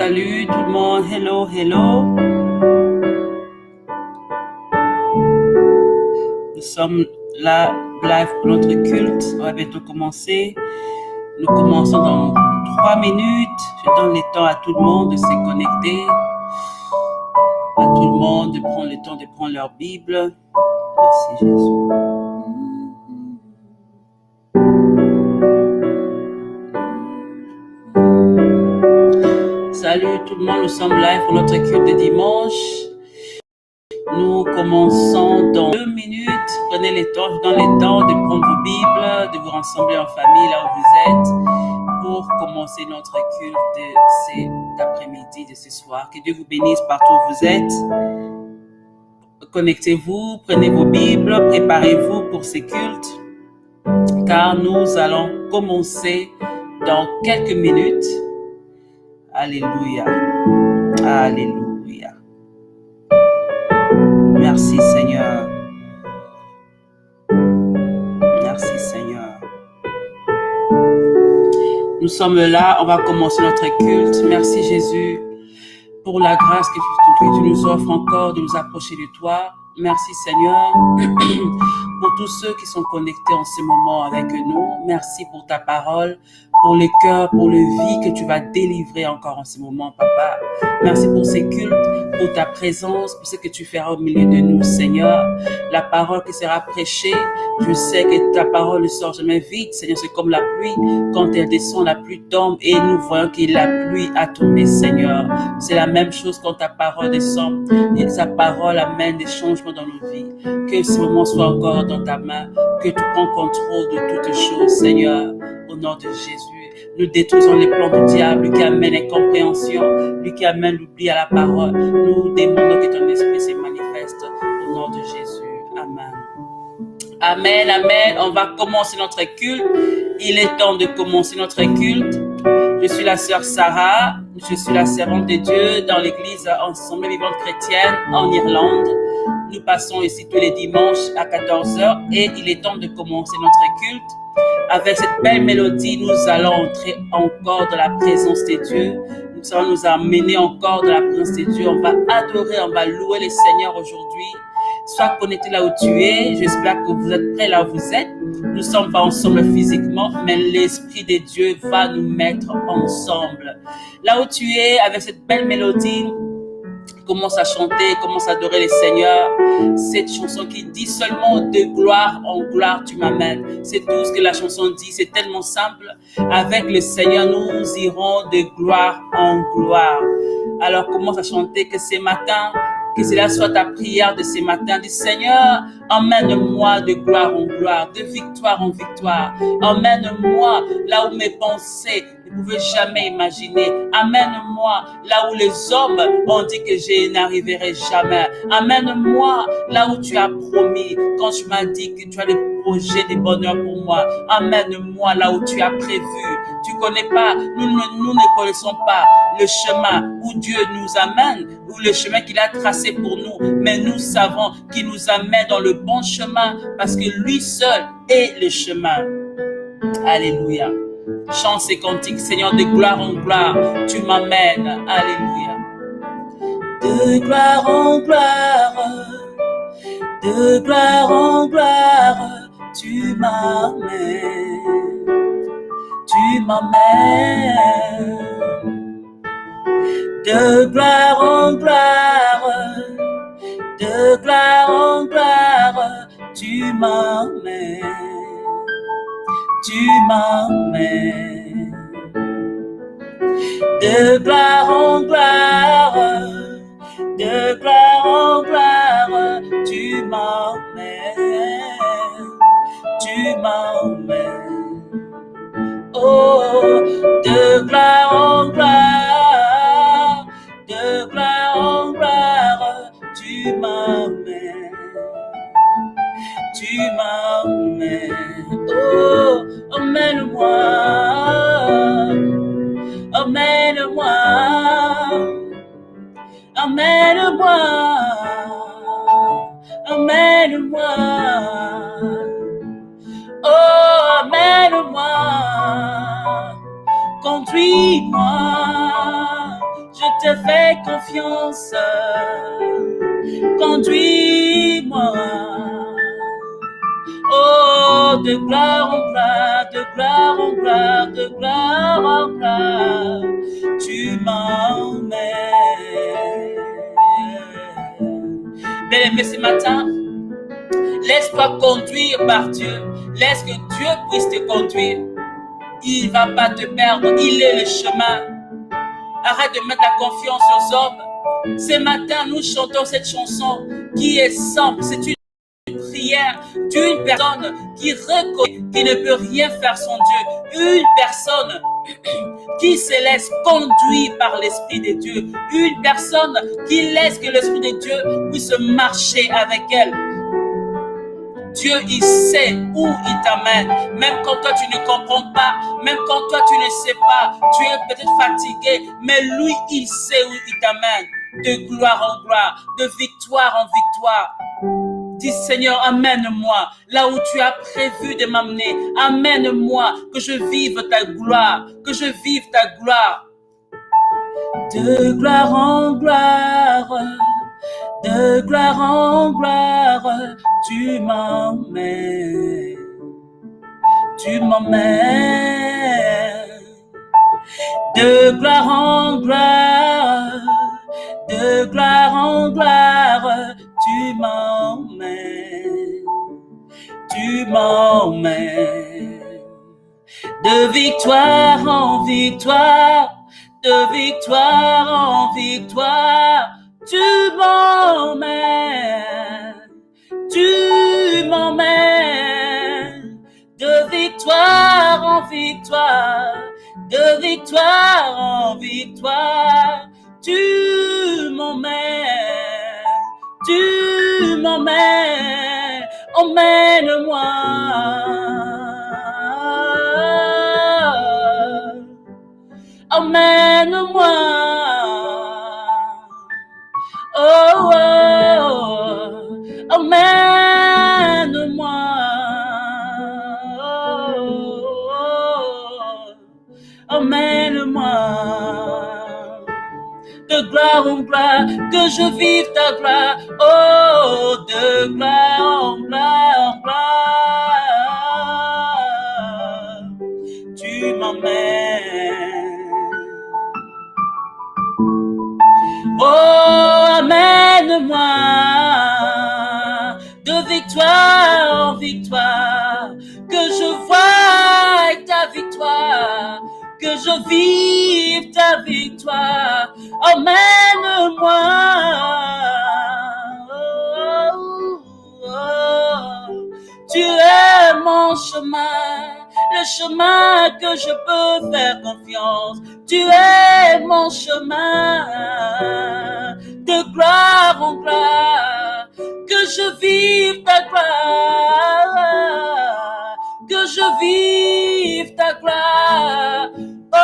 Salut tout le monde, hello, hello. Nous sommes là, live pour notre culte. On va bientôt commencer. Nous commençons dans 3 minutes. Je donne le temps à tout le monde de se connecter. À tout le monde de prendre le temps de prendre leur Bible. Merci Jésus. Salut tout le monde, nous sommes live pour notre culte de dimanche. Nous commençons dans 2 minutes. Prenez le temps, je donne le temps de prendre vos Bibles, de vous rassembler en famille là où vous êtes pour commencer notre culte de cet après-midi, de ce soir. Que Dieu vous bénisse partout où vous êtes. Connectez-vous, prenez vos Bibles, préparez-vous pour ce culte car nous allons commencer dans quelques minutes. Alléluia. Alléluia. Merci Seigneur. Merci Seigneur. Nous sommes là, on va commencer notre culte. Merci Jésus pour la grâce que tu nous offres encore de nous approcher de toi. Merci Seigneur pour tous ceux qui sont connectés en ce moment avec nous. Merci pour ta parole, pour le cœur, pour le vie que tu vas délivrer encore en ce moment, Papa. Merci pour ces cultes, pour ta présence, pour ce que tu feras au milieu de nous, Seigneur. La parole qui sera prêchée, je sais que ta parole ne sort jamais vite, Seigneur. C'est comme la pluie, quand elle descend, la pluie tombe et nous voyons que la pluie a tombé, Seigneur. C'est la même chose quand ta parole descend et ta parole amène des changements dans nos vies. Que ce moment soit encore dans ta main, que tu prends contrôle de toutes choses, Seigneur. Au nom de Jésus, nous détruisons les plans du diable, lui qui amène l'incompréhension, lui qui amène l'oubli à la parole. Nous demandons que ton esprit se manifeste au nom de Jésus. Amen. Amen, amen. On va commencer notre culte. Il est temps de commencer notre culte. Je suis la sœur Sarah. Je suis la servante de Dieu dans l'église Ensemble Vivante Chrétienne en Irlande. Nous passons ici tous les dimanches à 14h et il est temps de commencer notre culte. Avec cette belle mélodie, nous allons entrer encore dans la présence de Dieu. Nous allons nous amener encore dans la présence de Dieu. On va adorer, on va louer le Seigneur aujourd'hui. Sois connecté là où tu es. J'espère que vous êtes prêts là où vous êtes. Nous ne sommes pas ensemble physiquement, mais l'Esprit de Dieu va nous mettre ensemble. Là où tu es, avec cette belle mélodie, commence à chanter, commence à adorer le Seigneur. Cette chanson qui dit seulement de gloire en gloire tu m'amènes. C'est tout ce que la chanson dit, c'est tellement simple. Avec le Seigneur, nous irons de gloire en gloire. Alors commence à chanter que ce matin, que cela soit ta prière de ce matin. Dis Seigneur, emmène-moi de gloire en gloire, de victoire en victoire. Emmène-moi là où mes pensées ne pouvaient jamais imaginer. Amène-moi là où les hommes ont dit que je n'arriverai jamais. Amène-moi là où tu as promis, quand tu m'as dit que tu as des projets de bonheur pour moi. Amène-moi là où tu as prévu. Tu connais pas, nous ne connaissons pas le chemin où Dieu nous amène, ou le chemin qu'il a tracé pour nous, mais nous savons qu'il nous amène dans le bon chemin parce que lui seul est le chemin. Alléluia. Chante ces cantiques, Seigneur, de gloire en gloire, tu m'amènes. Alléluia. De gloire en gloire, de gloire en gloire, tu m'amènes. Tu m'amènes. De gloire en gloire, de gloire en gloire, tu m'amènes. Tu m'amènes. De gloire en gloire, de gloire en gloire, tu m'amènes. Tu m'amènes. Oh, de gloire en gloire, de gloire en gloire, tu m'amènes. Tu m'amènes. Oh, emmène-moi, emmène-moi, emmène-moi, emmène-moi. Oh, emmène-moi, conduis-moi, je te fais confiance. Conduis-moi. Oh, de gloire en gloire, de gloire en gloire, de gloire en gloire, tu m'emmènes. Bien-aimé, ce matin, laisse-toi conduire par Dieu. Laisse que Dieu puisse te conduire. Il ne va pas te perdre. Il est le chemin. Arrête de mettre la confiance aux hommes. Ce matin, nous chantons cette chanson qui est simple. C'est une prière d'une personne qui reconnaît qu'il ne peut rien faire sans Dieu. Une personne qui se laisse conduire par l'Esprit de Dieu. Une personne qui laisse que l'Esprit de Dieu puisse marcher avec elle. Dieu, il sait où il t'amène. Même quand toi, tu ne comprends pas. Même quand toi, tu ne sais pas. Tu es peut-être fatigué. Mais lui, il sait où il t'amène. De gloire en gloire. De victoire en victoire. Dis, Seigneur, amène-moi là où tu as prévu de m'amener. Amène-moi que je vive ta gloire. Que je vive ta gloire. De gloire en gloire. De gloire en gloire, tu m'emmènes, tu m'emmènes. De gloire en gloire, de gloire en gloire, tu m'emmènes, tu m'emmènes. De victoire en victoire, de victoire en victoire, tu m'emmènes, tu m'emmènes. De victoire en victoire, de victoire en victoire, tu m'emmènes, tu m'emmènes. Emmène-moi, emmène-moi. Oh, oh, oh, emmène-moi, oh, oh, emmène-moi, de gloire en gloire, que je vive ta gloire, oh, de gloire en gloire, en gloire, tu m'emmènes. Oh, amène-moi de victoire en victoire, que je voie ta victoire, que je vive ta victoire. Emmène-moi. Oh, oh, oh. Tu es mon chemin, le chemin que je peux faire confiance. Tu es mon chemin, de gloire en gloire, que je vive ta gloire, que je vive ta gloire. Oh,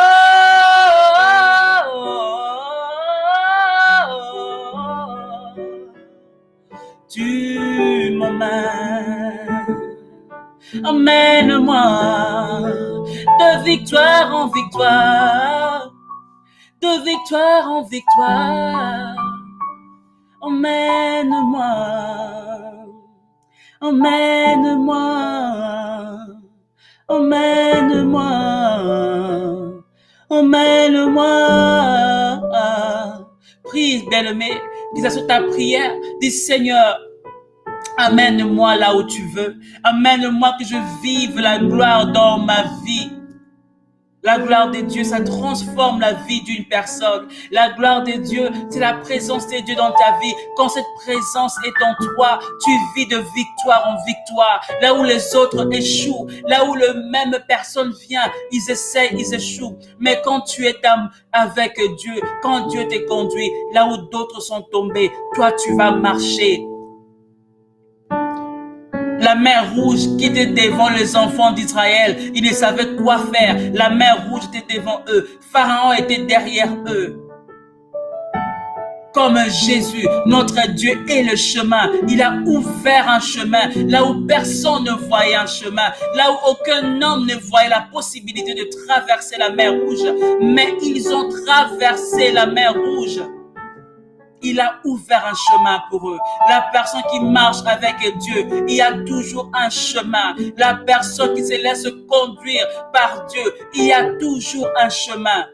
oh, oh, oh. Tu m'emmènes, emmène-moi de victoire en victoire, de victoire en victoire. Emmène-moi, emmène-moi, emmène-moi, emmène-moi. Prie, bien-aimé, dis sur ta prière, dis Seigneur, amène-moi là où tu veux. Amène-moi que je vive la gloire dans ma vie. La gloire de Dieu, ça transforme la vie d'une personne. La gloire de Dieu, c'est la présence de Dieu dans ta vie. Quand cette présence est en toi, tu vis de victoire en victoire. Là où les autres échouent, là où la même personne vient, ils essaient, ils échouent. Mais quand tu es avec Dieu, quand Dieu te conduit, là où d'autres sont tombés, toi tu vas marcher. La mer rouge qui était devant les enfants d'Israël, ils ne savaient quoi faire. La mer rouge était devant eux. Pharaon était derrière eux. Comme Jésus, notre Dieu est le chemin. Il a ouvert un chemin là où personne ne voyait un chemin, là où aucun homme ne voyait la possibilité de traverser la mer Rouge. Mais ils ont traversé la mer Rouge. Il a ouvert un chemin pour eux. La personne qui marche avec Dieu, il y a toujours un chemin. La personne qui se laisse conduire par Dieu, il y a toujours un chemin.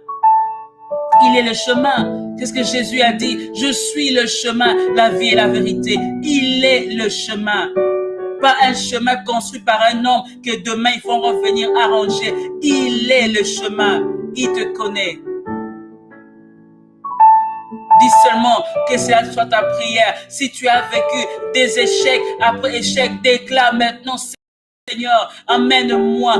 Il est le chemin. C'est ce que Jésus a dit. Je suis le chemin, la vie et la vérité. Il est le chemin. Pas un chemin construit par un homme que demain ils vont revenir arranger. Il est le chemin. Il te connaît. Dis seulement que cela soit ta prière. Si tu as vécu des échecs après échecs, déclare maintenant, Seigneur, amène-moi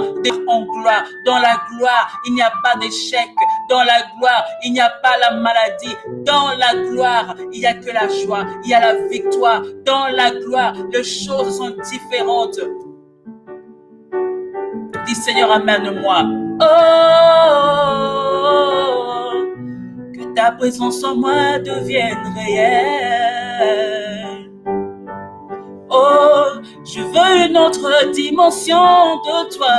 en gloire. Dans la gloire, il n'y a pas d'échec. Dans la gloire, il n'y a pas la maladie. Dans la gloire, il n'y a que la joie. Il y a la victoire. Dans la gloire, les choses sont différentes. Dis, Seigneur, amène-moi. Oh, que ta présence en moi devienne réelle. Oh, je veux une autre dimension de toi.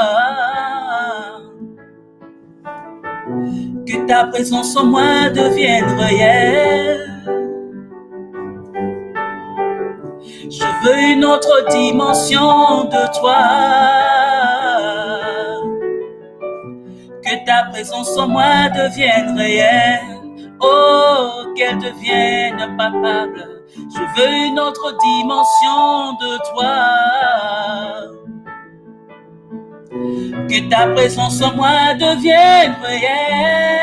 Que ta présence en moi devienne réelle. Je veux une autre dimension de toi. Que ta présence en moi devienne réelle. Oh, qu'elle devienne palpable. Je veux une autre dimension de toi. Que ta présence en moi devienne réelle.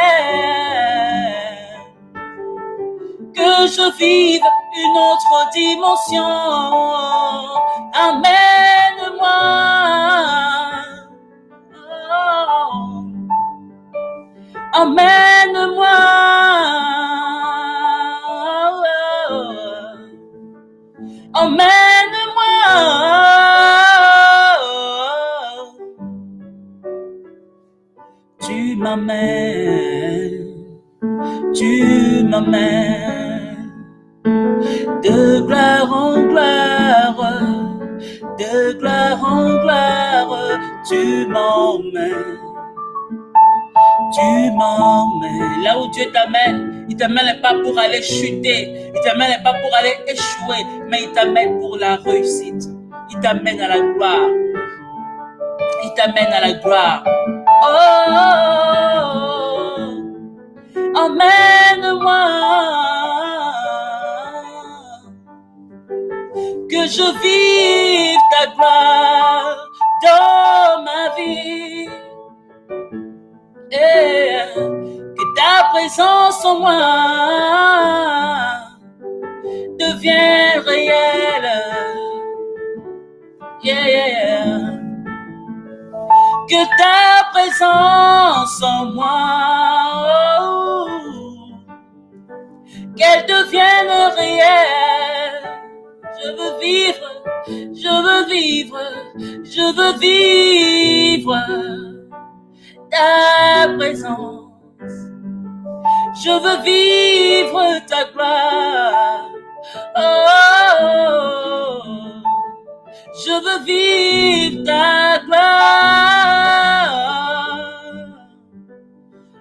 Que je vive une autre dimension. Amène-moi. Oh. Emmène-moi. Emmène-moi. Tu m'amènes. Tu m'amènes. De gloire en gloire. De gloire en gloire. Tu m'emmènes. Tu m'emmènes là où Dieu t'amène. Il t'amène pas pour aller chuter, il t'amène pas pour aller échouer, mais il t'amène pour la réussite. Il t'amène à la gloire. Il t'amène à la gloire. Oh, emmène-moi. Que je vive ta gloire dans ma vie. Et que ta présence en moi devienne réelle. Yeah, yeah, yeah. Que ta présence en moi, oh, qu'elle devienne réelle. Je veux vivre, je veux vivre, je veux vivre ta présence. Je veux vivre ta gloire. Oh, je veux vivre ta gloire.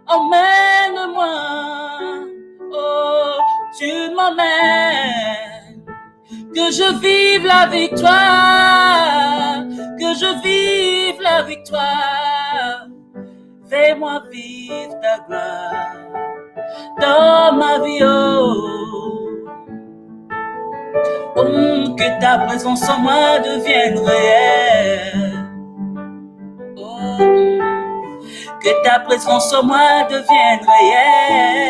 Emmène-moi. Oh, tu m'emmènes. Que je vive la victoire. Que je vive la victoire. Fais-moi vivre ta gloire dans ma vie, que ta présence en moi devienne réelle. Oh, que ta présence en moi devienne réelle.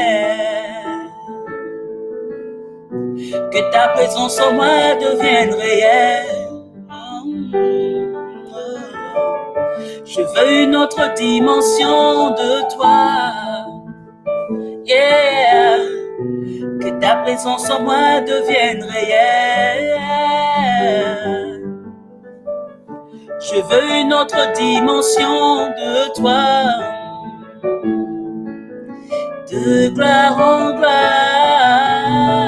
Que ta présence en moi devienne réelle. Je veux une autre dimension de toi. Yeah. Que ta présence en moi devienne réelle. Je veux une autre dimension de toi. De gloire en gloire.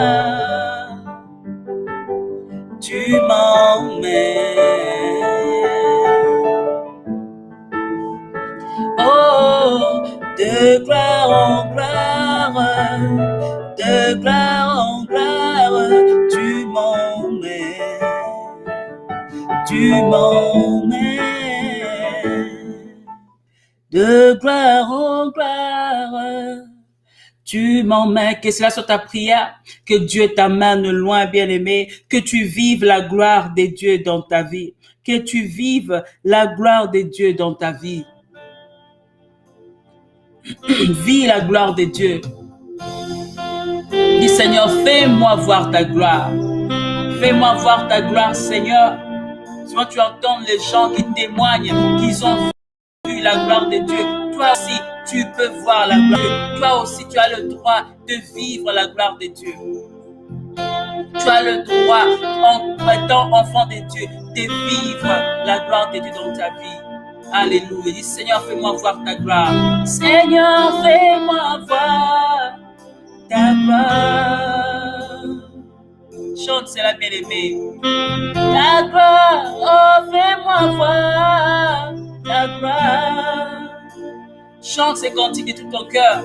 De gloire en gloire, de gloire en gloire, tu m'emmènes, tu m'emmènes. De gloire en gloire, tu m'emmènes. Que cela soit ta prière, que Dieu t'amène loin, bien-aimé, que tu vives la gloire de Dieu dans ta vie, que tu vives la gloire de Dieu dans ta vie. Vis la gloire de Dieu. Dis Seigneur, fais-moi voir ta gloire. Fais-moi voir ta gloire, Seigneur. Souvent tu entends les gens qui témoignent qu'ils ont vu la gloire de Dieu. Toi aussi, tu peux voir la gloire de Dieu. Toi aussi, tu as le droit de vivre la gloire de Dieu. Tu as le droit, en étant enfant de Dieu, de vivre la gloire de Dieu dans ta vie. Alléluia. Dis Seigneur, fais-moi voir ta gloire. Seigneur, fais-moi voir ta gloire. Chante cela, bien-aimé. Ta gloire, oh, fais-moi voir ta gloire. Chante ces cantiques de tout ton cœur.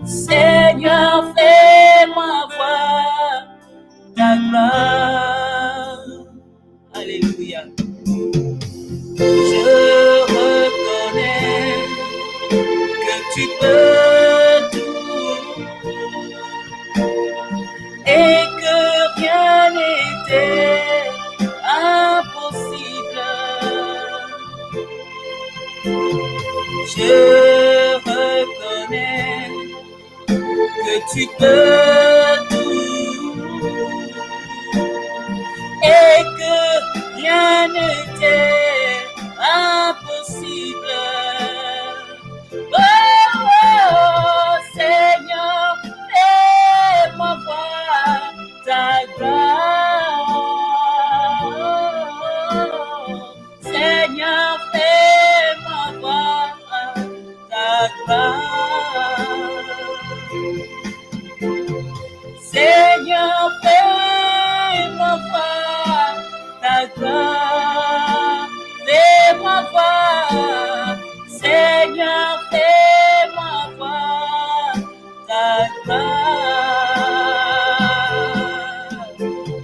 Seigneur, fais-moi voir ta gloire. Alléluia. Je reconnais que tu peux tout et que rien n'était impossible. Je reconnais que tu peux tout et que rien n'était impossible. Oh, oh, Seigneur, fais-moi voir ta gloire. Seigneur, fais-moi voir ta gloire. Seigneur, fais-moi voir ta gloire. Fais-moi voir, Seigneur, fais-moi voir ta gloire.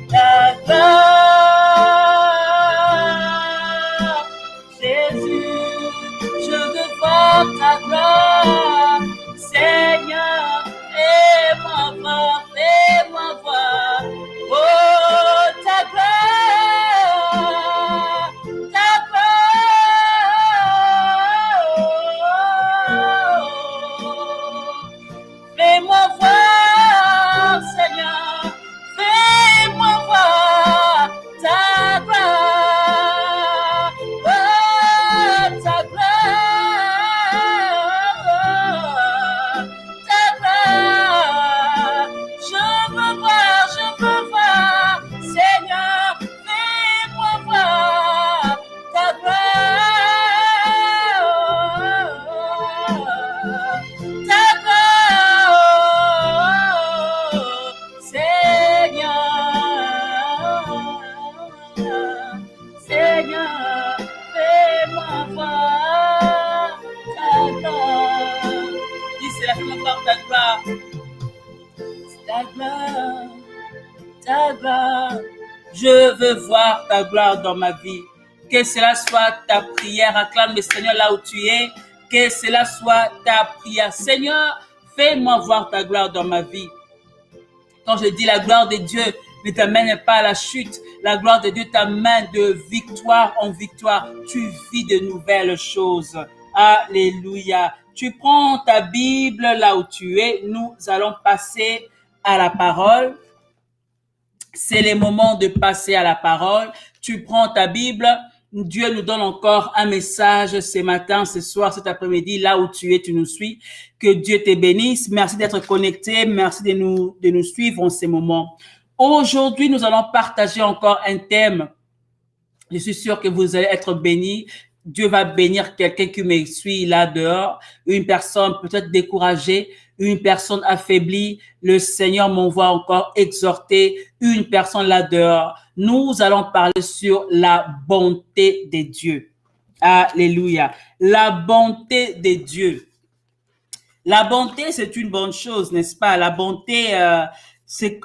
Ta gloire, Jésus, je veux voir ta gloire. Seigneur, fais-moi voir, fais-moi voir. Oh, ta gloire, ta gloire. Fais-moi voir, Seigneur, fais-moi voir ta gloire. Oh, ta gloire, ta gloire. Je veux voir, Seigneur, fais-moi voir ta gloire. Ta gloire, Seigneur, fais-moi voir ta gloire. Dis, c'est la fais-moi voir ta gloire. Ta gloire, ta gloire. Je veux voir ta gloire dans ma vie. Que cela soit ta prière. Acclame le Seigneur là où tu es. Que cela soit ta prière. Seigneur, fais-moi voir ta gloire dans ma vie. Quand je dis la gloire de Dieu ne t'amène pas à la chute, la gloire de Dieu t'amène de victoire en victoire. Tu vis de nouvelles choses. Alléluia. Tu prends ta Bible là où tu es. Nous allons passer à la parole. C'est le moment de passer à la parole. Tu prends ta Bible. Dieu nous donne encore un message ce matin, ce soir, cet après-midi, là où tu es, tu nous suis. Que Dieu te bénisse. Merci d'être connecté. Merci de nous suivre en ces moments. Aujourd'hui, nous allons partager encore un thème. Je suis sûr que vous allez être bénis. Dieu va bénir quelqu'un qui me suit là dehors, une personne peut-être découragée, une personne affaiblie. Le Seigneur m'envoie encore exhorter une personne là dehors. Nous allons parler sur la bonté de Dieu. Alléluia. La bonté de Dieu. La bonté, c'est une bonne chose, n'est-ce pas? C'est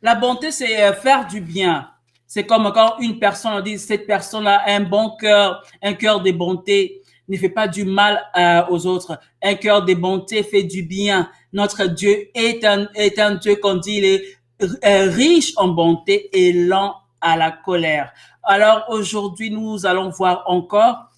la bonté, c'est faire du bien. C'est comme quand une personne dit cette personne a un bon cœur, un cœur de bonté, ne fait pas du mal aux autres. Un cœur de bonté fait du bien. Notre Dieu est un Dieu qu'on dit il est riche en bonté et lent à la colère. Alors aujourd'hui, nous allons voir encore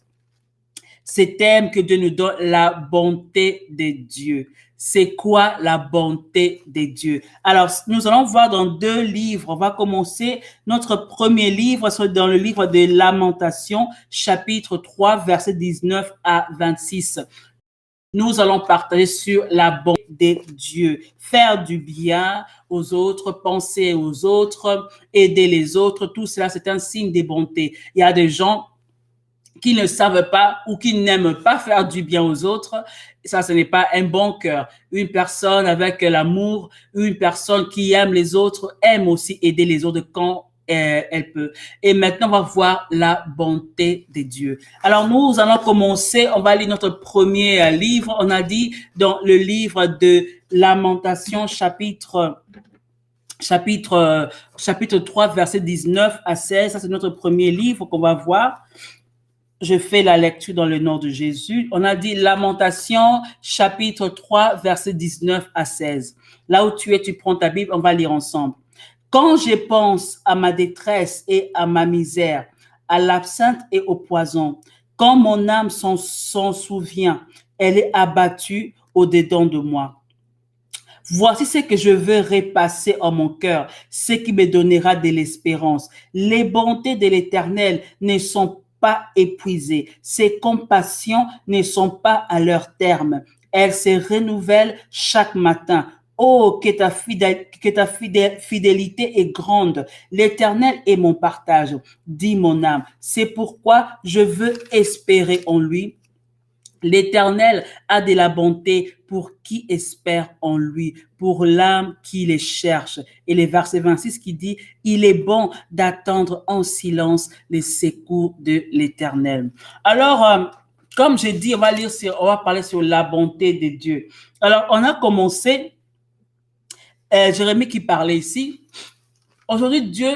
ces thèmes que Dieu nous donne, la bonté de Dieu. C'est quoi la bonté de Dieu? Alors, nous allons voir dans 2 livres. On va commencer notre premier livre, c'est dans le livre de Lamentations, chapitre 3, versets 19 à 26. Nous allons partager sur la bonté de Dieu. Faire du bien aux autres, penser aux autres, aider les autres, tout cela, c'est un signe de bonté. Il y a des gens qui ne savent pas ou qui n'aiment pas faire du bien aux autres, ça, ce n'est pas un bon cœur. Une personne avec l'amour, une personne qui aime les autres, aime aussi aider les autres quand elle peut. Et maintenant, on va voir la bonté de Dieu. Alors, nous allons commencer, on va lire notre premier livre. On a dit dans le livre de Lamentations, chapitre 3, verset 19 à 16. Ça, c'est notre premier livre qu'on va voir. Je fais la lecture dans le nom de Jésus. On a dit Lamentation, chapitre 3, verset 19 à 16. Là où tu es, tu prends ta Bible, on va lire ensemble. Quand je pense à ma détresse et à ma misère, à l'absinthe et au poison, quand mon âme s'en souvient, elle est abattue au-dedans de moi. Voici ce que je veux repasser en mon cœur, ce qui me donnera de l'espérance. Les bontés de l'Éternel ne sont pas épuisées. Ses compassions ne sont pas à leur terme. Elles se renouvellent chaque matin. Oh, que ta fidélité est grande. L'Éternel est mon partage, dit mon âme. C'est pourquoi je veux espérer en lui. L'Éternel a de la bonté pour qui espère en lui, pour l'âme qui les cherche. Et le verset 26 qui dit, il est bon d'attendre en silence les secours de l'Éternel. Alors, comme j'ai dit, on va parler sur la bonté de Dieu. Alors, on a commencé, Jérémie qui parlait ici. Aujourd'hui, Dieu,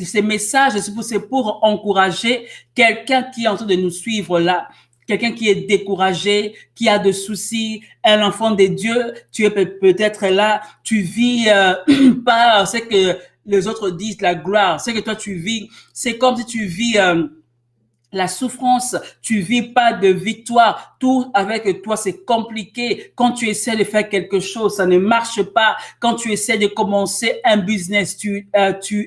ces messages, c'est pour encourager quelqu'un qui est en train de nous suivre là, quelqu'un qui est découragé, qui a des soucis, un enfant de Dieu, tu es peut-être là, tu vis pas ce que les autres disent, la gloire, ce que toi tu vis, c'est comme si tu vis la souffrance, tu vis pas de victoire, tout avec toi c'est compliqué. Quand tu essaies de faire quelque chose, ça ne marche pas. Quand tu essaies de commencer un business, tu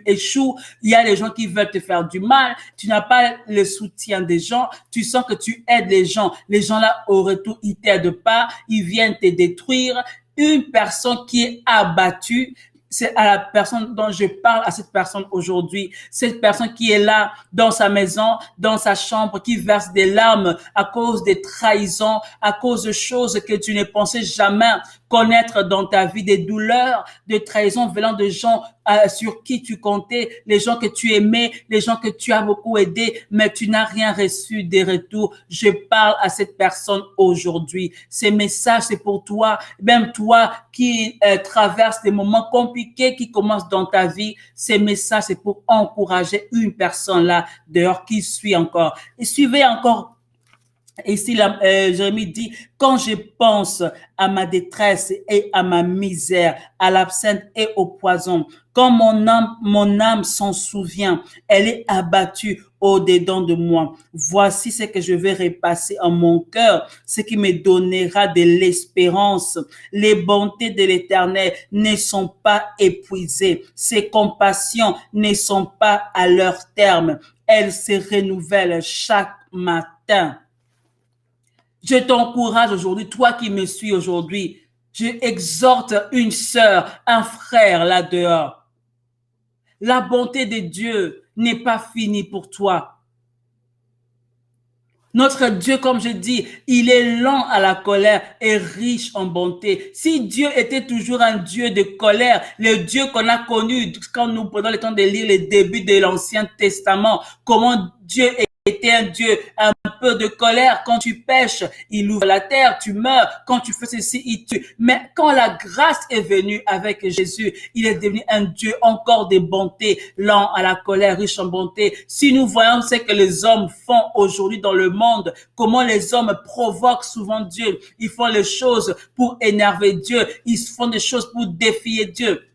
échoues. Il y a des gens qui veulent te faire du mal. Tu n'as pas le soutien des gens. Tu sens que tu aides les gens. Les gens là au retour, ils t'aident pas. Ils viennent te détruire. Une personne qui est abattue, c'est à la personne dont je parle, à cette personne aujourd'hui. Cette personne qui est là, dans sa maison, dans sa chambre, qui verse des larmes à cause des trahisons, à cause de choses que tu ne pensais jamais connaître dans ta vie, des douleurs, des trahisons venant de gens sur qui tu comptais, les gens que tu aimais, les gens que tu as beaucoup aidés, mais tu n'as rien reçu des retours. Je parle à cette personne aujourd'hui. Ces messages, c'est pour toi, même toi qui traverse des moments compliqués qui commencent dans ta vie. Ces messages, c'est pour encourager une personne là dehors qui suit encore. Et suivez encore. Ici, Jérémie dit, quand je pense à ma détresse et à ma misère, à l'absinthe et au poison, quand mon âme s'en souvient, elle est abattue au-dedans de moi. Voici ce que je vais repasser en mon cœur, ce qui me donnera de l'espérance. Les bontés de l'Éternel ne sont pas épuisées. Ses compassions ne sont pas à leur terme. Elles se renouvellent chaque matin. Je t'encourage aujourd'hui, toi qui me suis aujourd'hui, je exhorte une sœur, un frère là dehors. La bonté de Dieu n'est pas finie pour toi. Notre Dieu, comme je dis, il est lent à la colère et riche en bonté. Si Dieu était toujours un Dieu de colère, le Dieu qu'on a connu quand nous prenons le temps de lire les débuts de l'Ancien Testament, comment Dieu était un Dieu un peu de colère. Quand tu pêches, il ouvre la terre, tu meurs. Quand tu fais ceci, il tue. Mais quand la grâce est venue avec Jésus, il est devenu un Dieu encore de bonté, lent à la colère, riche en bonté. Si nous voyons ce que les hommes font aujourd'hui dans le monde, comment les hommes provoquent souvent Dieu, ils font les choses pour énerver Dieu, ils font des choses pour défier Dieu.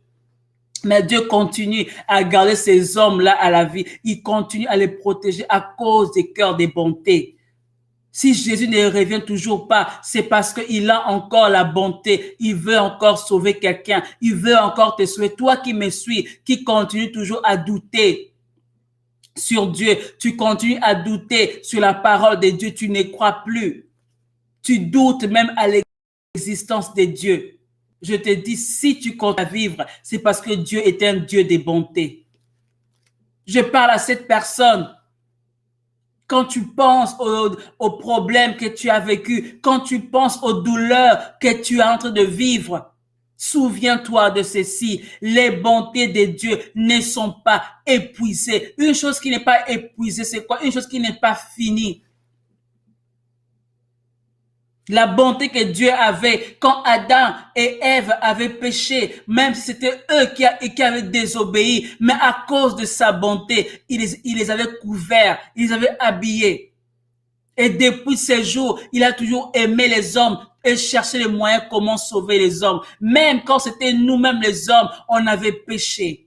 Mais Dieu continue à garder ces hommes-là à la vie. Il continue à les protéger à cause des cœurs de bonté. Si Jésus ne revient toujours pas, c'est parce qu'il a encore la bonté. Il veut encore sauver quelqu'un. Il veut encore te sauver. Toi qui me suis, qui continue toujours à douter sur Dieu, tu continues à douter sur la parole de Dieu, tu ne crois plus. Tu doutes même à l'existence de Dieu. Je te dis, si tu comptes à vivre, c'est parce que Dieu est un Dieu de bonté. Je parle à cette personne. Quand tu penses aux problèmes que tu as vécu, quand tu penses aux douleurs que tu es en train de vivre, souviens-toi de ceci. Les bontés de Dieu ne sont pas épuisées. Une chose qui n'est pas épuisée, c'est quoi? Une chose qui n'est pas finie. La bonté que Dieu avait quand Adam et Ève avaient péché, même si c'était eux qui avaient désobéi, mais à cause de sa bonté, il les avait couverts, il les avait habillés. Et depuis ces jours, il a toujours aimé les hommes et cherché les moyens comment sauver les hommes. Même quand c'était nous-mêmes les hommes, on avait péché.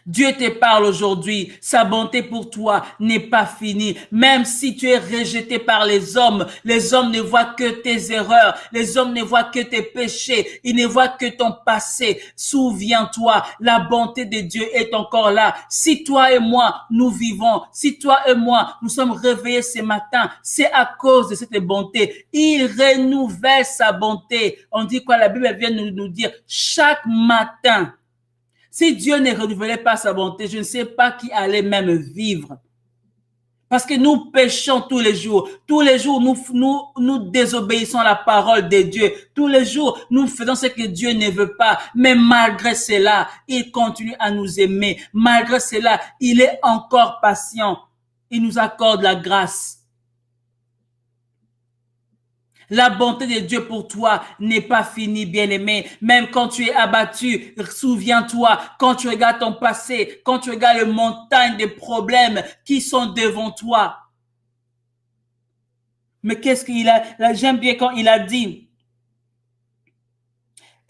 Dieu te parle aujourd'hui. Sa bonté pour toi n'est pas finie. Même si tu es rejeté par les hommes ne voient que tes erreurs. Les hommes ne voient que tes péchés. Ils ne voient que ton passé. Souviens-toi, la bonté de Dieu est encore là. Si toi et moi, nous vivons, si toi et moi, nous sommes réveillés ce matin, c'est à cause de cette bonté. Il renouvelle sa bonté. On dit quoi? La Bible vient nous dire chaque matin. Si Dieu ne renouvelait pas sa bonté, je ne sais pas qui allait même vivre. Parce que nous péchons tous les jours. Tous les jours, nous désobéissons à la parole de Dieu. Tous les jours, nous faisons ce que Dieu ne veut pas. Mais malgré cela, il continue à nous aimer. Malgré cela, il est encore patient. Il nous accorde la grâce. La bonté de Dieu pour toi n'est pas finie, bien-aimé. Même quand tu es abattu, souviens-toi, quand tu regardes ton passé, quand tu regardes les montagnes de problèmes qui sont devant toi. Mais qu'est-ce qu'il a? Là, j'aime bien quand il a dit,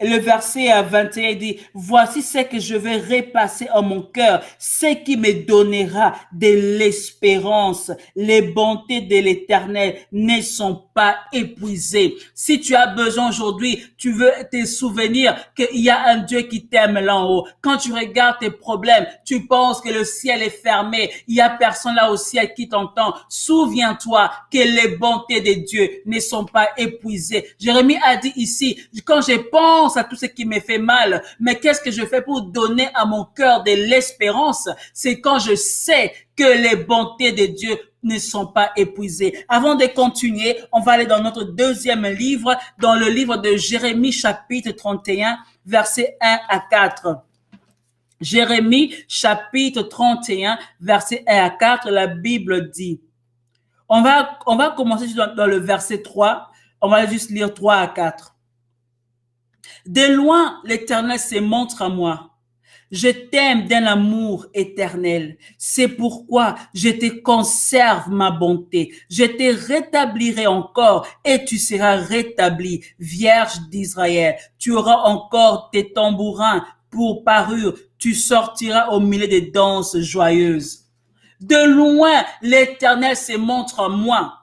le verset 21 dit, voici ce que je vais repasser en mon cœur, ce qui me donnera de l'espérance. Les bontés de l'Éternel ne sont pas épuisées. Si tu as besoin aujourd'hui, tu veux te souvenir qu'il y a un Dieu qui t'aime là en haut. Quand tu regardes tes problèmes, tu penses que le ciel est fermé. Il y a personne là au ciel qui t'entend. Souviens-toi que les bontés de Dieu ne sont pas épuisées. Jérémie a dit ici, quand je pense à tout ce qui me fait mal, mais qu'est-ce que je fais pour donner à mon cœur de l'espérance? C'est quand je sais que les bontés de Dieu ne sont pas épuisées. Avant de continuer, on va aller dans notre deuxième livre, dans le livre de Jérémie chapitre 31, versets 1 à 4. Jérémie chapitre 31, versets 1 à 4, la Bible dit, on va commencer dans le verset 3, on va juste lire 3 à 4. De loin, l'Éternel se montre à moi. Je t'aime d'un amour éternel. C'est pourquoi je te conserve ma bonté. Je te rétablirai encore et tu seras rétabli, Vierge d'Israël. Tu auras encore tes tambourins pour parure. Tu sortiras au milieu des danses joyeuses. De loin, l'Éternel se montre à moi.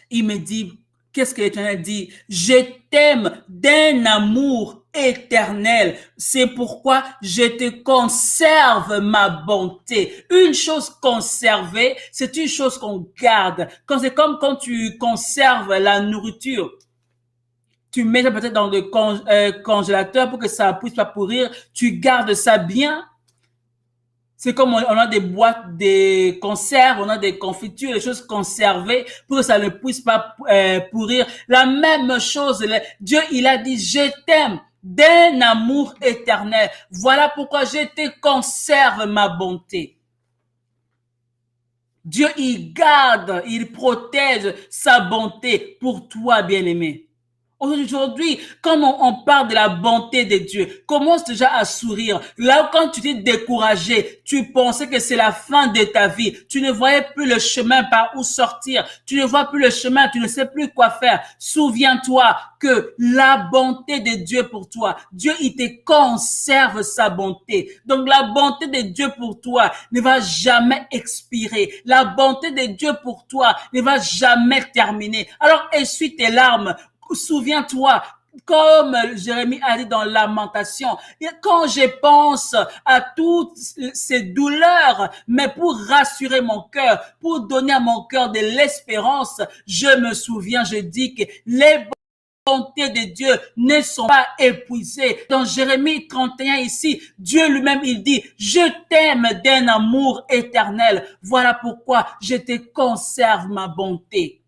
Il me dit, qu'est-ce que l'Éternel dit? Je t'aime d'un amour éternel. C'est pourquoi je te conserve ma bonté. Une chose conservée, c'est une chose qu'on garde. C'est comme quand tu conserves la nourriture. Tu mets ça peut-être dans le congélateur pour que ça ne puisse pas pourrir. Tu gardes ça bien. C'est comme on a des boîtes de conserves, on a des confitures, des choses conservées pour que ça ne puisse pas pourrir. La même chose, Dieu, il a dit, je t'aime d'un amour éternel. Voilà pourquoi je te conserve ma bonté. Dieu, il garde, il protège sa bonté pour toi, bien-aimé. Aujourd'hui, comme on parle de la bonté de Dieu, commence déjà à sourire. Là, quand tu t'es découragé, tu pensais que c'est la fin de ta vie. Tu ne voyais plus le chemin par où sortir. Tu ne vois plus le chemin, tu ne sais plus quoi faire. Souviens-toi que la bonté de Dieu pour toi, Dieu, il te conserve sa bonté. Donc, la bonté de Dieu pour toi ne va jamais expirer. La bonté de Dieu pour toi ne va jamais terminer. Alors, essuie tes larmes. Souviens-toi, comme Jérémie a dit dans Lamentation, quand je pense à toutes ces douleurs, mais pour rassurer mon cœur, pour donner à mon cœur de l'espérance, je me souviens, je dis que les bontés de Dieu ne sont pas épuisées. Dans Jérémie 31 ici, Dieu lui-même, il dit, je t'aime d'un amour éternel. Voilà pourquoi je te conserve ma bonté.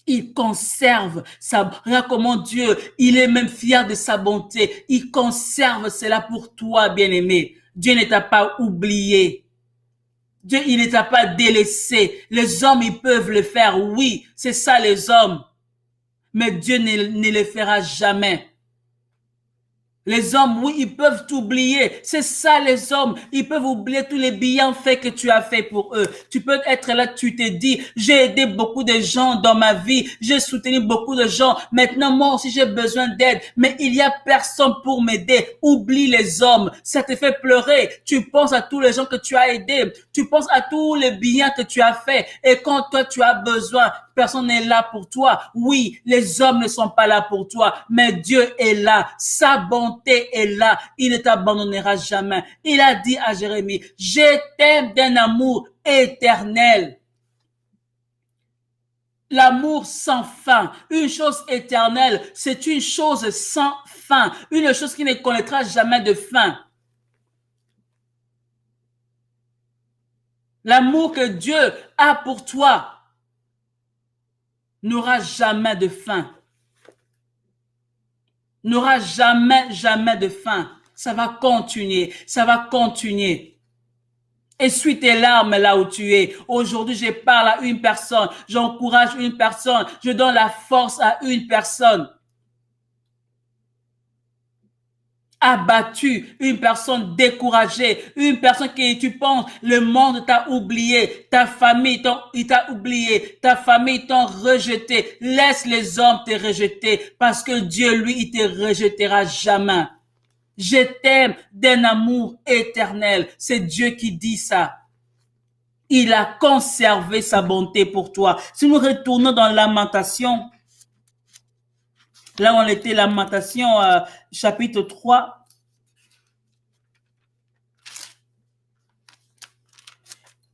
Il conserve sa, regarde comment Dieu, il est même fier de sa bonté. Il conserve cela pour toi, bien-aimé. Dieu ne t'a pas oublié. Dieu, il ne t'a pas délaissé. Les hommes, ils peuvent le faire. Oui, c'est ça les hommes. Mais Dieu ne le fera jamais. Les hommes, oui, ils peuvent t'oublier. C'est ça, les hommes. Ils peuvent oublier tous les bienfaits que tu as fait pour eux. Tu peux être là, tu te dis, j'ai aidé beaucoup de gens dans ma vie. J'ai soutenu beaucoup de gens. Maintenant, moi aussi, j'ai besoin d'aide. Mais il y a personne pour m'aider. Oublie les hommes. Ça te fait pleurer. Tu penses à tous les gens que tu as aidés. Tu penses à tous les biens que tu as fait. Et quand toi, tu as besoin, personne n'est là pour toi. Oui, les hommes ne sont pas là pour toi, mais Dieu est là. Sa bonté est là. Il ne t'abandonnera jamais. Il a dit à Jérémie, je t'aime d'un amour éternel. L'amour sans fin, une chose éternelle, c'est une chose sans fin, une chose qui ne connaîtra jamais de fin. L'amour que Dieu a pour toi n'aura jamais de fin. N'aura jamais, jamais de fin. Ça va continuer, ça va continuer. Essuie tes larmes là où tu es. Aujourd'hui, je parle à une personne, j'encourage une personne, je donne la force à une personne. Abattu, une personne découragée, une personne qui tu penses le monde t'a oublié, ta famille t'a oublié, ta famille t'a rejeté. Laisse les hommes te rejeter parce que Dieu lui il te rejettera jamais. Je t'aime d'un amour éternel. C'est Dieu qui dit ça. Il a conservé sa bonté pour toi. Si nous retournons dans Lamentation, là on était Lamentation chapitre 3.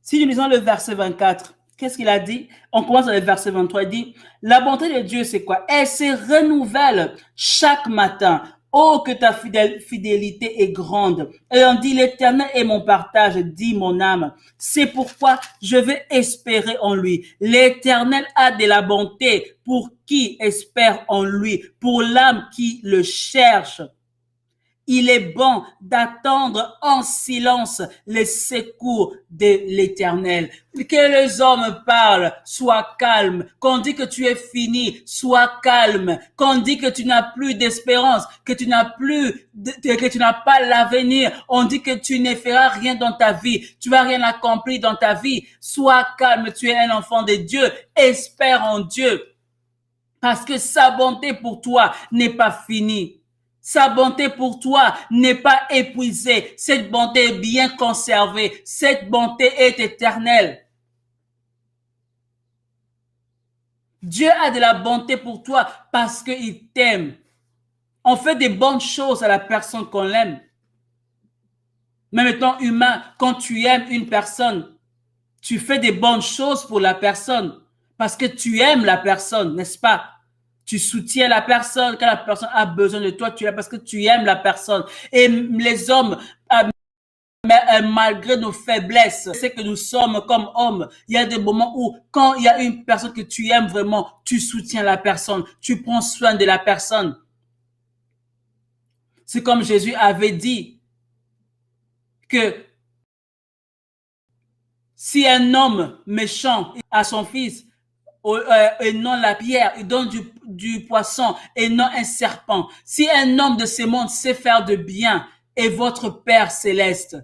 Si nous lisons le verset 24, qu'est-ce qu'il a dit? On commence dans le verset 23, il dit, la bonté de Dieu c'est quoi? Elle se renouvelle chaque matin. Oh, que ta fidélité est grande. Et on dit, l'Éternel est mon partage, dit mon âme. C'est pourquoi je vais espérer en lui. L'Éternel a de la bonté pour qui espère en lui, pour l'âme qui le cherche. Il est bon d'attendre en silence les secours de l'Éternel. Que les hommes parlent, sois calme. Qu'on dit que tu es fini, sois calme. Qu'on dit que tu n'as plus d'espérance, que tu n'as pas l'avenir. On dit que tu ne feras rien dans ta vie, tu vas rien accomplir dans ta vie. Sois calme, tu es un enfant de Dieu. Espère en Dieu. Parce que sa bonté pour toi n'est pas finie. Sa bonté pour toi n'est pas épuisée. Cette bonté est bien conservée. Cette bonté est éternelle. Dieu a de la bonté pour toi parce qu'il t'aime. On fait des bonnes choses à la personne qu'on aime. Même étant humain, quand tu aimes une personne, tu fais des bonnes choses pour la personne parce que tu aimes la personne, n'est-ce pas? Tu soutiens la personne quand la personne a besoin de toi, tu es parce que tu aimes la personne. Et les hommes, malgré nos faiblesses, c'est que nous sommes comme hommes. Il y a des moments où, quand il y a une personne que tu aimes vraiment, tu soutiens la personne, tu prends soin de la personne. C'est comme Jésus avait dit que Si un homme méchant a son fils, et non la pierre, il donne du poisson et non un serpent. Si un homme de ce monde sait faire de bien, et votre Père céleste,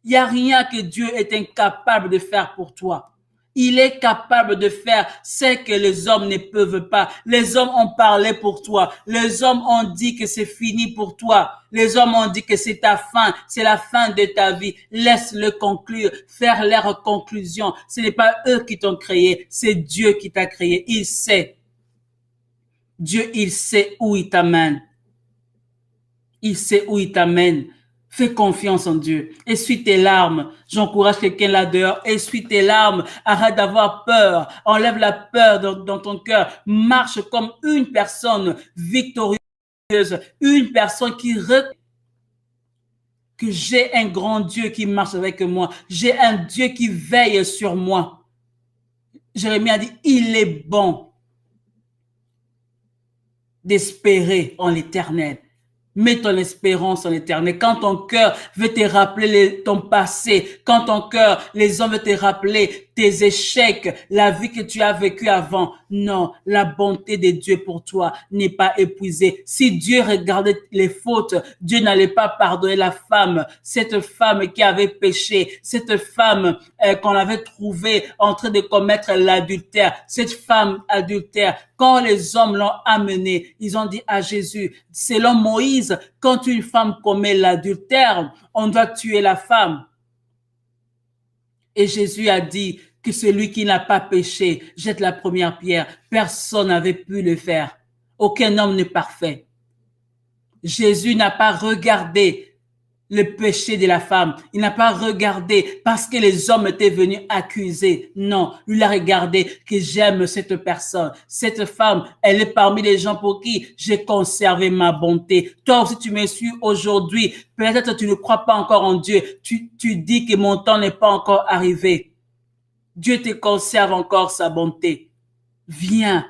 il n'y a rien que Dieu est incapable de faire pour toi. Il est capable de faire ce que les hommes ne peuvent pas. Les hommes ont parlé pour toi. Les hommes ont dit que c'est fini pour toi. Les hommes ont dit que c'est ta fin. C'est la fin de ta vie. Laisse-le conclure. Faire leur conclusion. Ce n'est pas eux qui t'ont créé. C'est Dieu qui t'a créé. Il sait. Dieu, il sait où il t'amène. Il sait où il t'amène. Fais confiance en Dieu. Essuie tes larmes. J'encourage quelqu'un là dehors. Essuie tes larmes. Arrête d'avoir peur. Enlève la peur dans ton cœur. Marche comme une personne victorieuse. Une personne que j'ai un grand Dieu qui marche avec moi. J'ai un Dieu qui veille sur moi. Jérémie a dit, il est bon d'espérer en l'Éternel. Mets ton espérance en l'Éternel. Quand ton cœur veut te rappeler ton passé, quand ton cœur, les hommes veulent te rappeler tes échecs, la vie que tu as vécue avant, non, la bonté de Dieu pour toi n'est pas épuisée. Si Dieu regardait les fautes, Dieu n'allait pas pardonner la femme, cette femme qui avait péché, cette femme qu'on avait trouvée en train de commettre l'adultère, cette femme adultère. Quand les hommes l'ont amenée, ils ont dit à Jésus, selon Moïse, quand une femme commet l'adultère, on doit tuer la femme. Et Jésus a dit que celui qui n'a pas péché jette la première pierre. Personne n'avait pu le faire. Aucun homme n'est parfait. Jésus n'a pas regardé le péché de la femme. Il n'a pas regardé parce que les hommes étaient venus accuser. Non, il a regardé que j'aime cette personne. Cette femme, elle est parmi les gens pour qui j'ai conservé ma bonté. Toi aussi, tu me suis aujourd'hui. Peut-être tu ne crois pas encore en Dieu. Tu dis que mon temps n'est pas encore arrivé. Dieu te conserve encore sa bonté. Viens.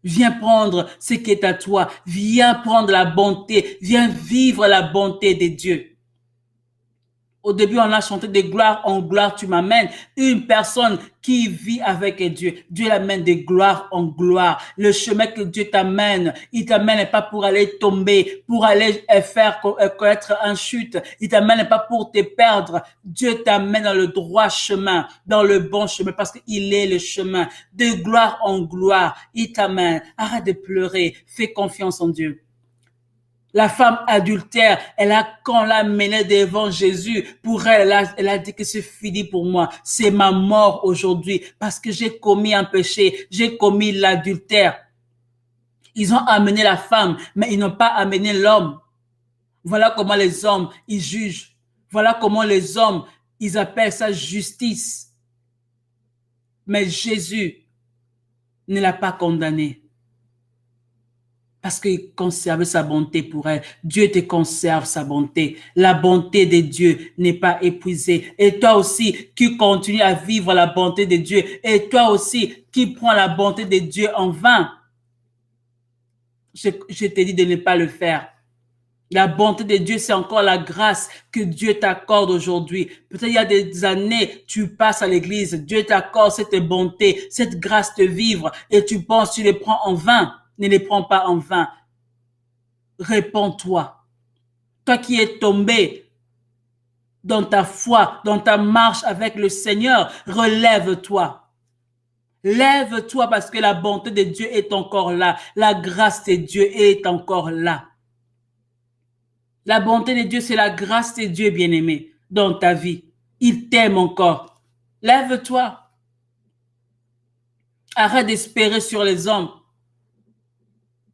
Viens prendre ce qui est à toi. Viens prendre la bonté. Viens vivre la bonté de Dieu. Au début, on a chanté de gloire en gloire, tu m'amènes. Une personne qui vit avec Dieu, Dieu l'amène de gloire en gloire. Le chemin que Dieu t'amène, il t'amène pas pour aller tomber, pour aller faire connaître un chute. Il t'amène pas pour te perdre. Dieu t'amène dans le droit chemin, dans le bon chemin, parce qu'il est le chemin. De gloire en gloire, il t'amène. Arrête de pleurer, fais confiance en Dieu. La femme adultère, quand on l'a menée devant Jésus, pour elle, elle a dit que c'est fini pour moi. C'est ma mort aujourd'hui parce que j'ai commis un péché. J'ai commis l'adultère. Ils ont amené la femme, mais ils n'ont pas amené l'homme. Voilà comment les hommes, ils jugent. Voilà comment les hommes, ils appellent ça justice. Mais Jésus ne l'a pas condamnée. Parce qu'il conserve sa bonté pour elle. Dieu te conserve sa bonté. La bonté de Dieu n'est pas épuisée. Et toi aussi, qui continue à vivre la bonté de Dieu. Et toi aussi, qui prends la bonté de Dieu en vain. Je te dis de ne pas le faire. La bonté de Dieu, c'est encore la grâce que Dieu t'accorde aujourd'hui. Peut-être il y a des années, tu passes à l'église. Dieu t'accorde cette bonté, cette grâce de vivre. Et tu penses, tu les prends en vain. Ne les prends pas en vain. Réponds-toi. Toi qui es tombé dans ta foi, dans ta marche avec le Seigneur, relève-toi. Lève-toi parce que la bonté de Dieu est encore là. La grâce de Dieu est encore là. La bonté de Dieu, c'est la grâce de Dieu, bien-aimé, dans ta vie. Il t'aime encore. Lève-toi. Arrête d'espérer sur les hommes.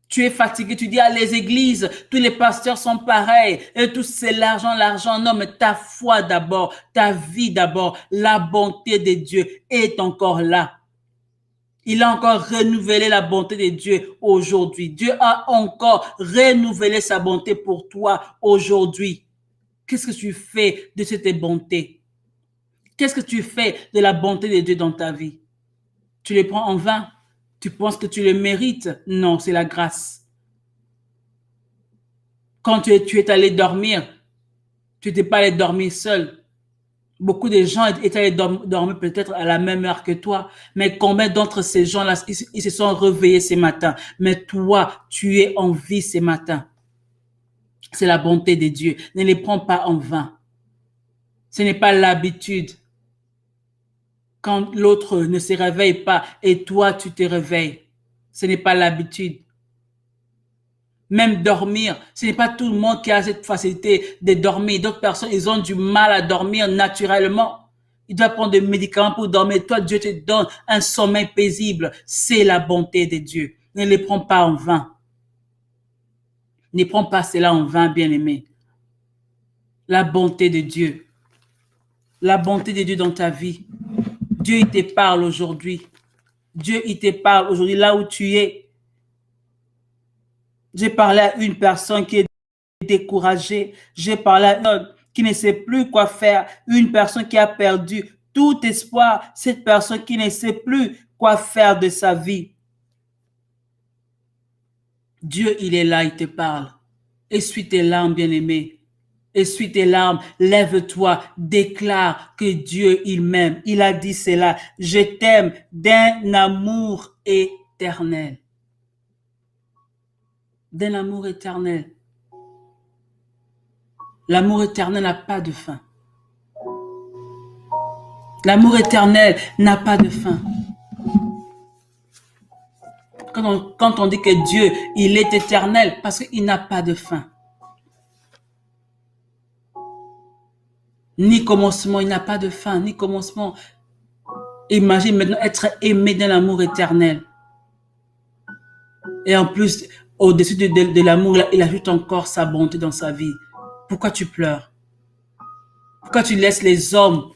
Tu es fatigué, tu dis à les églises, tous les pasteurs sont pareils, et tout c'est l'argent, l'argent. Non, mais ta foi d'abord, ta vie d'abord, la bonté de Dieu est encore là. Il a encore renouvelé la bonté de Dieu aujourd'hui. Dieu a encore renouvelé sa bonté pour toi aujourd'hui. Qu'est-ce que tu fais de cette bonté? Qu'est-ce que tu fais de la bonté de Dieu dans ta vie? Tu les prends en vain? Tu penses que tu le mérites? Non, c'est la grâce. Quand tu es allé dormir, tu n'étais pas allé dormir seul. Beaucoup de gens étaient allés dormir peut-être à la même heure que toi, mais combien d'entre ces gens-là, ils se sont réveillés ce matin, mais toi, tu es en vie ce matin. C'est la bonté de Dieu. Ne les prends pas en vain. Ce n'est pas l'habitude. Quand l'autre ne se réveille pas et toi, tu te réveilles, ce n'est pas l'habitude. Même dormir, ce n'est pas tout le monde qui a cette facilité de dormir. D'autres personnes, ils ont du mal à dormir naturellement. Ils doivent prendre des médicaments pour dormir. Toi, Dieu te donne un sommeil paisible. C'est la bonté de Dieu. Ne les prends pas en vain. Ne prends pas cela en vain, bien-aimé. La bonté de Dieu. La bonté de Dieu dans ta vie. Dieu, il te parle aujourd'hui. Dieu, il te parle aujourd'hui là où tu es. J'ai parlé à une personne qui est découragée. J'ai parlé à une autre qui ne sait plus quoi faire. Une personne qui a perdu tout espoir. Cette personne qui ne sait plus quoi faire de sa vie. Dieu, il est là, il te parle. Essuie tes larmes, bien-aimé. Essuie tes larmes, lève-toi, déclare que Dieu, il m'aime. Il a dit cela. Je t'aime d'un amour éternel. D'un amour éternel. L'amour éternel n'a pas de fin. L'amour éternel n'a pas de fin. Quand on dit que Dieu, il est éternel, parce qu'il n'a pas de fin. Ni commencement, il n'a pas de fin, ni commencement. Imagine maintenant être aimé d'un amour éternel. Et en plus, au-dessus de l'amour, il ajoute encore sa bonté dans sa vie. Pourquoi tu pleures? Pourquoi tu laisses les hommes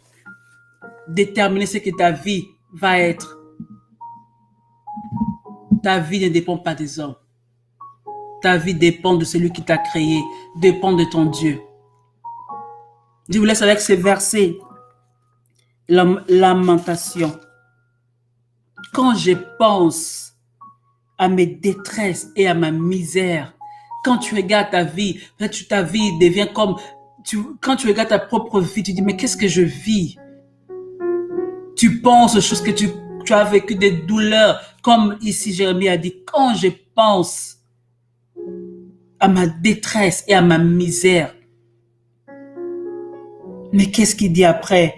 déterminer ce que ta vie va être? Ta vie ne dépend pas des hommes. Ta vie dépend de celui qui t'a créé, dépend de ton Dieu. Je vous laisse avec ces versets. Lamentation. Quand je pense à mes détresses et à ma misère, quand tu regardes ta vie, ta vie devient comme... Quand tu regardes ta propre vie, tu dis, mais qu'est-ce que je vis? Tu penses aux choses que tu as vécues, des douleurs, comme ici Jérémie a dit, quand je pense à ma détresse et à ma misère, mais qu'est-ce qu'il dit après?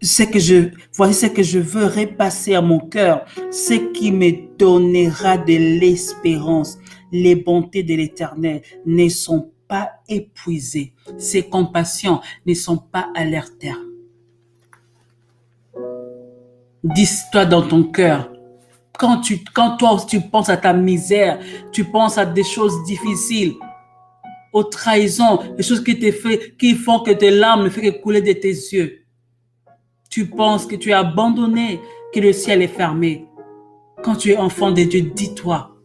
Voici ce que je veux repasser à mon cœur, ce qui me donnera de l'espérance. Les bontés de l'Éternel ne sont pas épuisées. Ses compassions ne sont pas à leur terme. Dis-toi dans ton cœur, quand toi aussi tu penses à ta misère, tu penses à des choses difficiles, aux trahisons, les choses qui font que tes larmes ne font que couler de tes yeux. Tu penses que tu es abandonné, que le ciel est fermé. Quand tu es enfant de Dieu, dis-toi.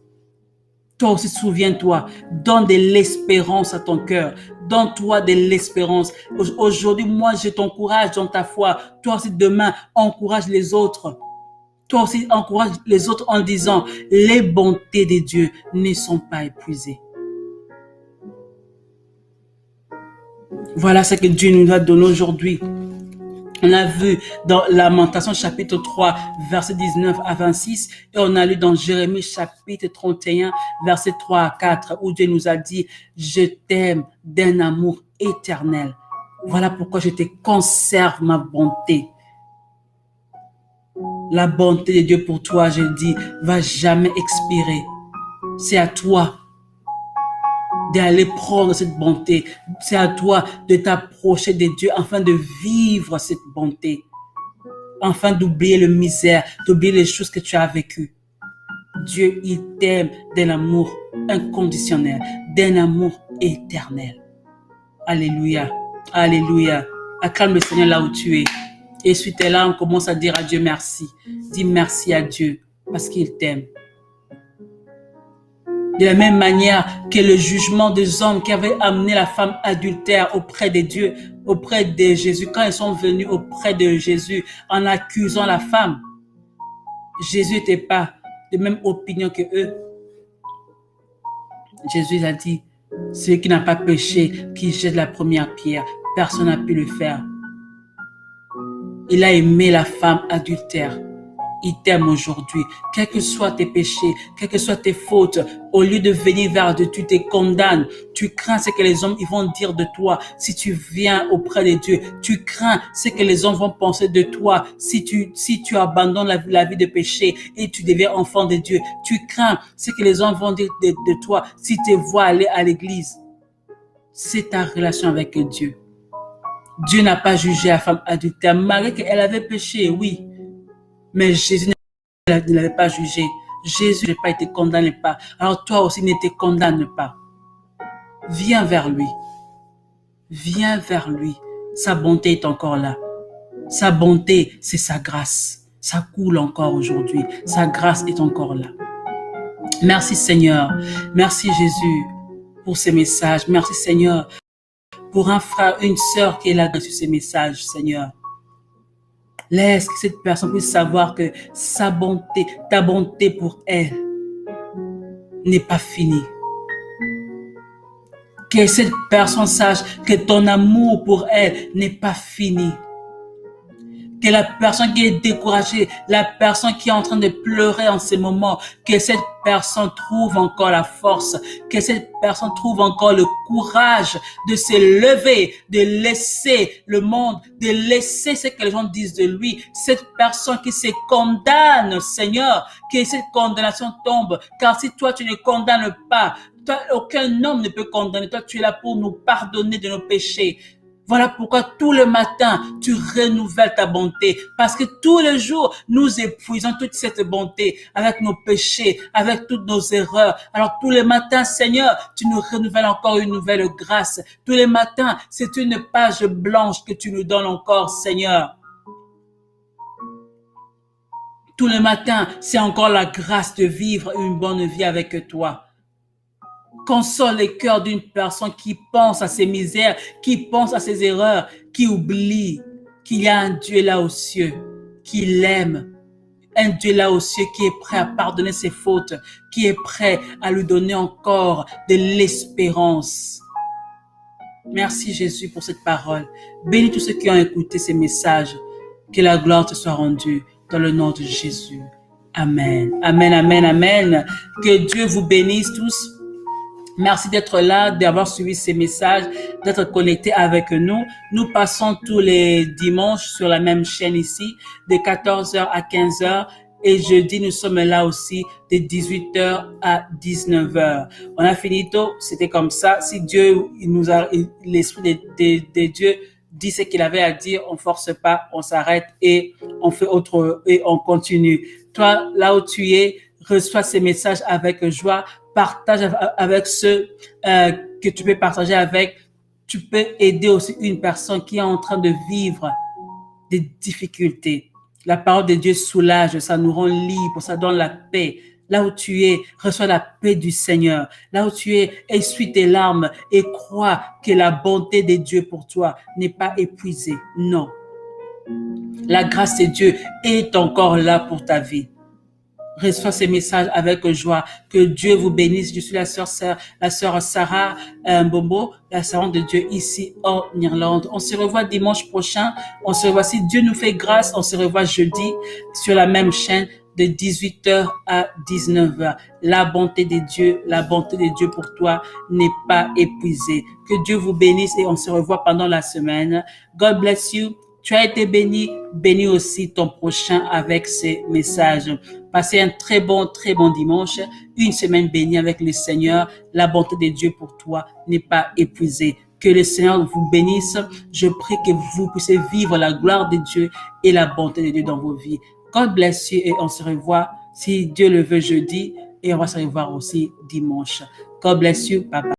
Toi aussi, souviens-toi. Donne de l'espérance à ton cœur. Donne-toi de l'espérance. Aujourd'hui, moi, je t'encourage dans ta foi. Toi aussi, demain, encourage les autres. Toi aussi, encourage les autres en disant, les bontés de Dieu ne sont pas épuisées. Voilà ce que Dieu nous a donné aujourd'hui. On a vu dans Lamentation chapitre 3, verset 19 à 26, et on a lu dans Jérémie chapitre 31, verset 3 à 4, où Dieu nous a dit, je t'aime d'un amour éternel. Voilà pourquoi je te conserve ma bonté. La bonté de Dieu pour toi, je dis, va jamais expirer. C'est à toi d'aller prendre cette bonté. C'est à toi de t'approcher de Dieu afin de vivre cette bonté. Afin d'oublier le misère, d'oublier les choses que tu as vécues. Dieu, il t'aime d'un amour inconditionnel, d'un amour éternel. Alléluia. Alléluia. Acclame le Seigneur là où tu es. Et suite là, on commence à dire à Dieu merci. Dis merci à Dieu parce qu'il t'aime. De la même manière que le jugement des hommes qui avaient amené la femme adultère auprès de Dieu, auprès de Jésus, quand ils sont venus auprès de Jésus en accusant la femme, Jésus n'était pas de même opinion que eux. Jésus a dit, celui qui n'a pas péché, qui jette la première pierre, personne n'a pu le faire. Il a aimé la femme adultère. Il t'aime aujourd'hui. Quels que soient tes péchés, quelles que soient tes fautes, au lieu de venir vers Dieu, tu te condamnes. Tu crains ce que les hommes ils vont dire de toi si tu viens auprès de Dieu. Tu crains ce que les hommes vont penser de toi si tu abandonnes la vie de péché et tu deviens enfant de Dieu. Tu crains ce que les hommes vont dire de toi si tu te vois aller à l'église. C'est ta relation avec Dieu. Dieu n'a pas jugé la femme adultère, malgré qu'elle avait péché, oui. Mais Jésus ne l'avait pas jugé. Jésus n'a pas été condamné pas. Alors toi aussi ne te condamne pas. Viens vers lui. Viens vers lui. Sa bonté est encore là. Sa bonté, c'est sa grâce. Ça coule encore aujourd'hui. Sa grâce est encore là. Merci Seigneur. Merci Jésus pour ces messages. Merci Seigneur pour un frère, une sœur qui est là sur ces messages, Seigneur. Laisse que cette personne puisse savoir que sa bonté, ta bonté pour elle n'est pas finie. Que cette personne sache que ton amour pour elle n'est pas fini. Que la personne qui est découragée, la personne qui est en train de pleurer en ce moment, que cette personne trouve encore la force, que cette personne trouve encore le courage de se lever, de laisser le monde, de laisser ce que les gens disent de lui. Cette personne qui se condamne, Seigneur, que cette condamnation tombe, car si toi tu ne condamnes pas, toi, aucun homme ne peut condamner, toi tu es là pour nous pardonner de nos péchés. Voilà pourquoi tout le matin, tu renouvelles ta bonté. Parce que tous les jours, nous épuisons toute cette bonté avec nos péchés, avec toutes nos erreurs. Alors tous les matins, Seigneur, tu nous renouvelles encore une nouvelle grâce. Tous les matins, c'est une page blanche que tu nous donnes encore, Seigneur. Tous les matins, c'est encore la grâce de vivre une bonne vie avec toi. Console les cœurs d'une personne qui pense à ses misères, qui pense à ses erreurs, qui oublie qu'il y a un Dieu là aux cieux, qui l'aime. Un Dieu là aux cieux qui est prêt à pardonner ses fautes, qui est prêt à lui donner encore de l'espérance. Merci Jésus pour cette parole. Bénis tous ceux qui ont écouté ces messages. Que la gloire te soit rendue dans le nom de Jésus. Amen. Amen, amen, amen. Que Dieu vous bénisse tous. Merci d'être là, d'avoir suivi ces messages, d'être connecté avec nous. Nous passons tous les dimanches sur la même chaîne ici, de 14h à 15h. Et jeudi, nous sommes là aussi de 18h à 19h. On a fini tôt, c'était comme ça. Si Dieu, l'Esprit de Dieu dit ce qu'il avait à dire, on force pas, on s'arrête et on fait autre, et on continue. Toi, là où tu es, reçois ces messages avec joie. Partage avec ceux que tu peux partager avec. Tu peux aider aussi une personne qui est en train de vivre des difficultés. La parole de Dieu soulage, ça nous rend libres, ça donne la paix. Là où tu es, reçois la paix du Seigneur. Là où tu es, essuie tes larmes et crois que la bonté de Dieu pour toi n'est pas épuisée. Non. La grâce de Dieu est encore là pour ta vie. Reçois ces messages avec joie. Que Dieu vous bénisse. Je suis la sœur Sarah Mbombo, la servante de Dieu ici en Irlande. On se revoit dimanche prochain. On se revoit, si Dieu nous fait grâce, on se revoit jeudi sur la même chaîne de 18h à 19h. La bonté de Dieu pour toi n'est pas épuisée. Que Dieu vous bénisse et on se revoit pendant la semaine. God bless you. Tu as été béni, bénis aussi ton prochain avec ces messages. Passez un très bon dimanche, une semaine bénie avec le Seigneur. La bonté de Dieu pour toi n'est pas épuisée. Que le Seigneur vous bénisse. Je prie que vous puissiez vivre la gloire de Dieu et la bonté de Dieu dans vos vies. God bless you et on se revoit, si Dieu le veut, jeudi et on va se revoir aussi dimanche. God bless you. Bye bye.